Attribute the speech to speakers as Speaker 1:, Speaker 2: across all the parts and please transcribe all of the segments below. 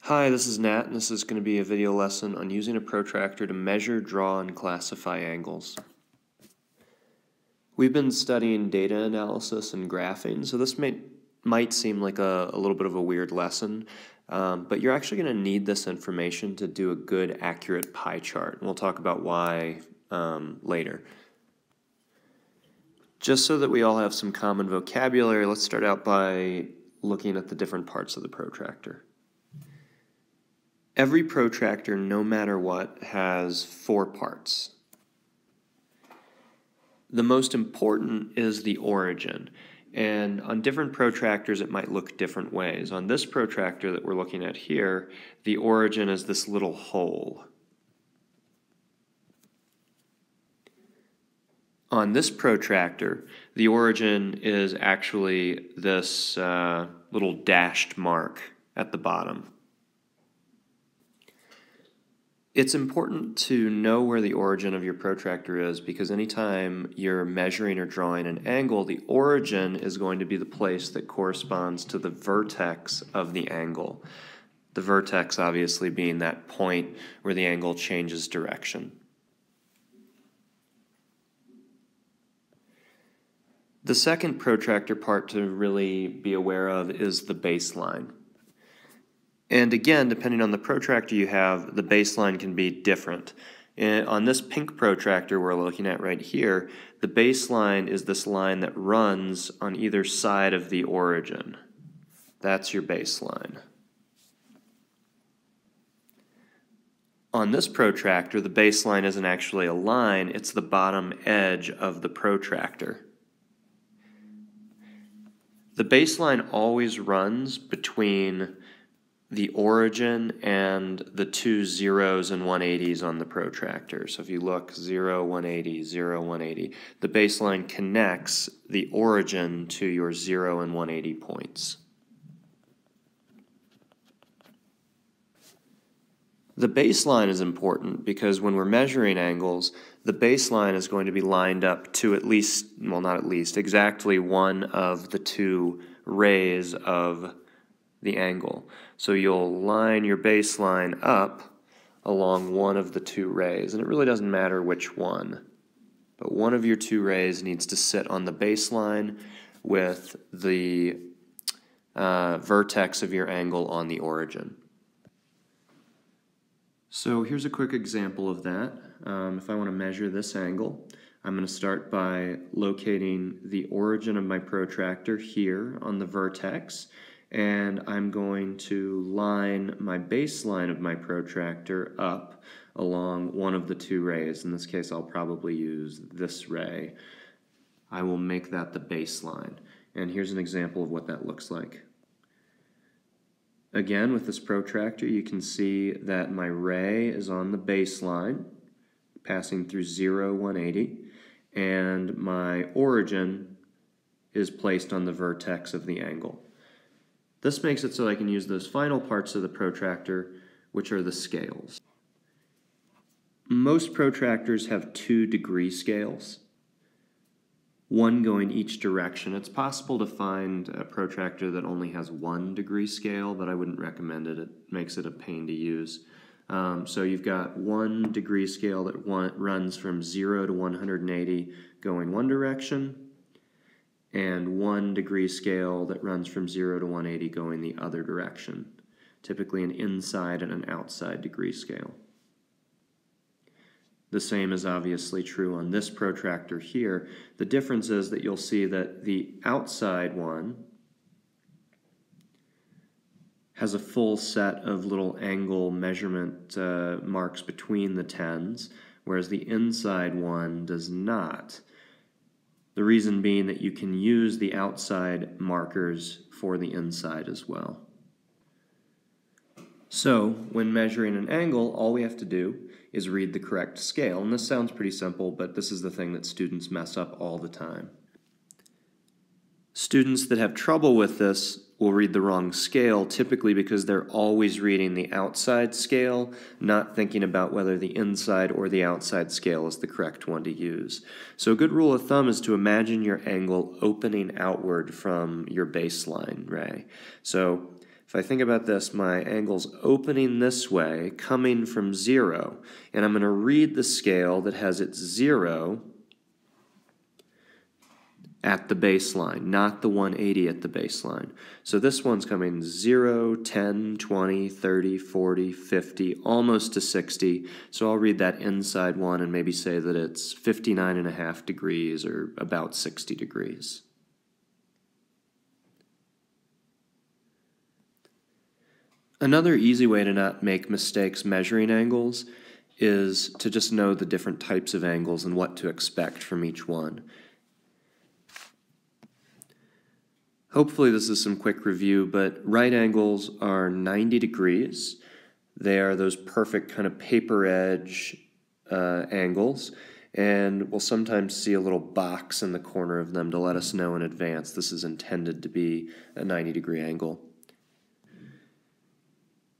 Speaker 1: Hi, this is Nat, and this is going to be a video lesson on using a protractor to measure, draw, and classify angles. We've been studying data analysis and graphing, so this might seem like a little bit of a weird lesson, but you're actually going to need this information to do a good, accurate pie chart, and we'll talk about why later. Just so that we all have some common vocabulary, let's start out by looking at the different parts of the protractor. Every protractor, no matter what, has 4 parts. The most important is the origin, and on different protractors it might look different ways. On this protractor that we're looking at here, the origin is this little hole. On this protractor, the origin is actually this little dashed mark at the bottom. It's important to know where the origin of your protractor is because anytime you're measuring or drawing an angle, the origin is going to be the place that corresponds to the vertex of the angle. The vertex obviously being that point where the angle changes direction. The second protractor part to really be aware of is the baseline. And again, depending on the protractor you have, the baseline can be different. And on this pink protractor we're looking at right here, the baseline is this line that runs on either side of the origin. That's your baseline. On this protractor, the baseline isn't actually a line, it's the bottom edge of the protractor. The baseline always runs between the origin and the 2 zeros and 180s on the protractor. So if you look 0, 180, 0, 180, the baseline connects the origin to your 0 and 180 points. The baseline is important because when we're measuring angles, the baseline is going to be lined up to at least, well not at least, exactly one of the 2 rays of the angle. So you'll line your baseline up along one of the 2 rays, and it really doesn't matter which one, but one of your 2 rays needs to sit on the baseline with the vertex of your angle on the origin. So here's a quick example of that. If I want to measure this angle, I'm going to start by locating the origin of my protractor here on the vertex, and I'm going to line my baseline of my protractor up along one of the 2 rays. In this case, I'll probably use this ray. I will make that the baseline. And here's an example of what that looks like. Again, with this protractor, you can see that my ray is on the baseline, passing through 0, 180, and my origin is placed on the vertex of the angle. This makes it so I can use those final parts of the protractor, which are the scales. Most protractors have 2 degree scales, one going each direction. It's possible to find a protractor that only has 1 degree scale, but I wouldn't recommend it. It makes it a pain to use. So you've got 1 degree scale that runs from 0 to 180 going one direction, and 1 degree scale that runs from 0 to 180 going the other direction, typically an inside and an outside degree scale. The same is obviously true on this protractor here. The difference is that you'll see that the outside one has a full set of little angle measurement marks between the tens, whereas the inside one does not. The reason being that you can use the outside markers for the inside as well. So, when measuring an angle, all we have to do is read the correct scale. And this sounds pretty simple, but this is the thing that students mess up all the time. Students that have trouble with this will read the wrong scale, typically because they're always reading the outside scale, not thinking about whether the inside or the outside scale is the correct one to use. So a good rule of thumb is to imagine your angle opening outward from your baseline ray. So If I think about this, my angle's opening this way, coming from 0, and I'm going to read the scale that has its 0 at the baseline, not the 180 at the baseline. So this one's coming 0, 10, 20, 30, 40, 50, almost to 60. So I'll read that inside one and maybe say that it's 59.5 degrees or about 60 degrees. Another easy way to not make mistakes measuring angles is to just know the different types of angles and what to expect from each one. Hopefully this is some quick review, but right angles are 90 degrees. They are those perfect kind of paper edge angles, and we'll sometimes see a little box in the corner of them to let us know in advance this is intended to be a 90-degree angle.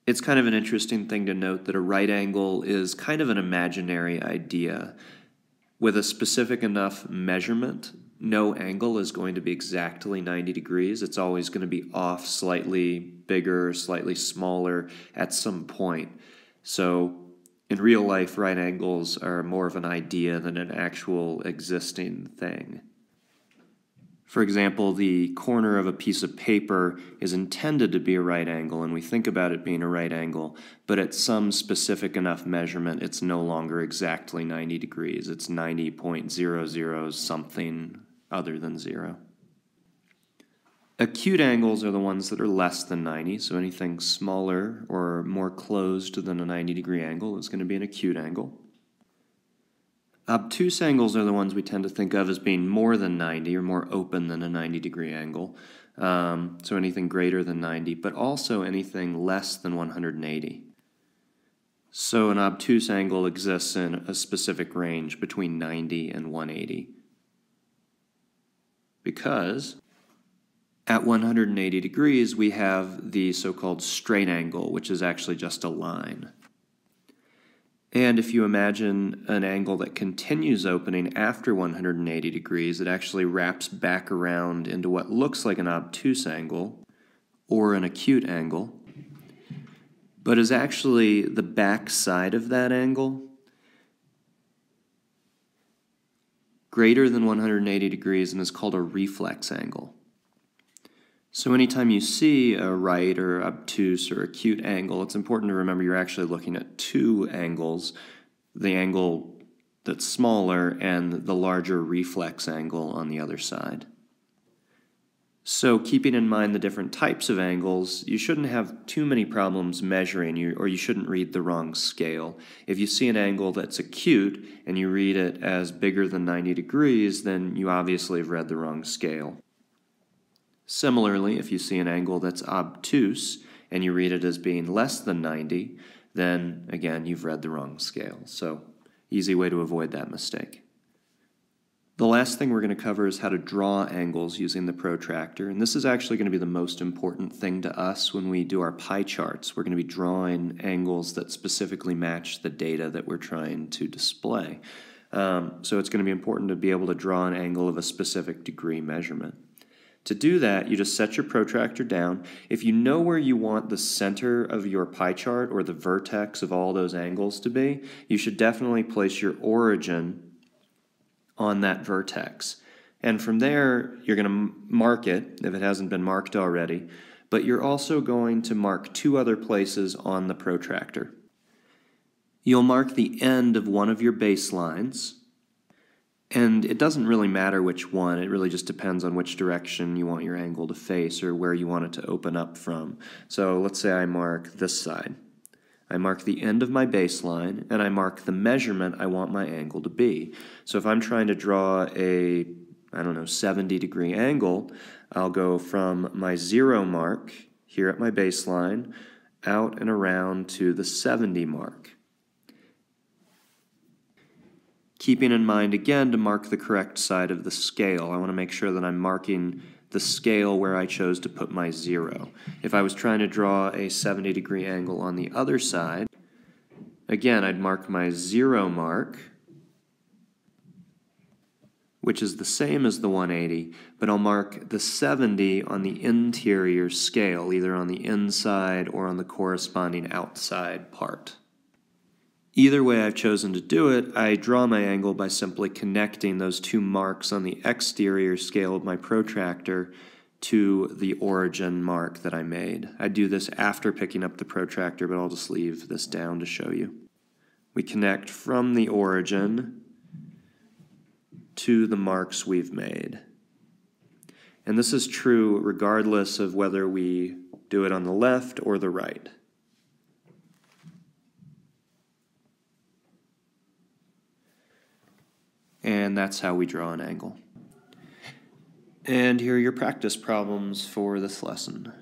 Speaker 1: It's kind of an interesting thing to note that a right angle is kind of an imaginary idea. With a specific enough measurement, no angle is going to be exactly 90 degrees. It's always going to be off slightly bigger, slightly smaller at some point. So in real life, right angles are more of an idea than an actual existing thing. For example, the corner of a piece of paper is intended to be a right angle, and we think about it being a right angle, but at some specific enough measurement, it's no longer exactly 90 degrees. It's 90.00 something other than 0. Acute angles are the ones that are less than 90, so anything smaller or more closed than a 90-degree angle is going to be an acute angle. Obtuse angles are the ones we tend to think of as being more than 90 or more open than a 90-degree angle, so anything greater than 90, but also anything less than 180. So an obtuse angle exists in a specific range between 90 and 180. Because at 180 degrees we have the so-called straight angle, which is actually just a line. And if you imagine an angle that continues opening after 180 degrees, it actually wraps back around into what looks like an obtuse angle or an acute angle, but is actually the back side of that angle greater than 180 degrees and is called a reflex angle. So anytime you see a right or obtuse or acute angle, it's important to remember you're actually looking at two angles, the angle that's smaller and the larger reflex angle on the other side. So keeping in mind the different types of angles, you shouldn't have too many problems measuring, or you shouldn't read the wrong scale. If you see an angle that's acute and you read it as bigger than 90 degrees, then you obviously have read the wrong scale. Similarly, if you see an angle that's obtuse and you read it as being less than 90, then again, you've read the wrong scale. So, easy way to avoid that mistake. The last thing we're going to cover is how to draw angles using the protractor, and this is actually going to be the most important thing to us when we do our pie charts. We're going to be drawing angles that specifically match the data that we're trying to display. So it's going to be important to be able to draw an angle of a specific degree measurement. To do that, you just set your protractor down. If you know where you want the center of your pie chart or the vertex of all those angles to be, you should definitely place your origin on that vertex. And from there, you're going to mark it, if it hasn't been marked already, but you're also going to mark two other places on the protractor. You'll mark the end of one of your baselines, and it doesn't really matter which one. It really just depends on which direction you want your angle to face or where you want it to open up from. So let's say I mark this side. I mark the end of my baseline, and I mark the measurement I want my angle to be. So if I'm trying to draw a, 70-degree angle, I'll go from my 0 mark here at my baseline out and around to the 70 mark. Keeping in mind, again, to mark the correct side of the scale. I want to make sure that I'm marking the scale where I chose to put my 0. If I was trying to draw a 70-degree angle on the other side, again, I'd mark my 0 mark which is the same as the 180, but I'll mark the 70 on the interior scale, either on the inside or on the corresponding outside part. Either way I've chosen to do it, I draw my angle by simply connecting those two marks on the exterior scale of my protractor to the origin mark that I made. I do this after picking up the protractor, but I'll just leave this down to show you. We connect from the origin to the marks we've made. And this is true regardless of whether we do it on the left or the right. And that's how we draw an angle. And here are your practice problems for this lesson.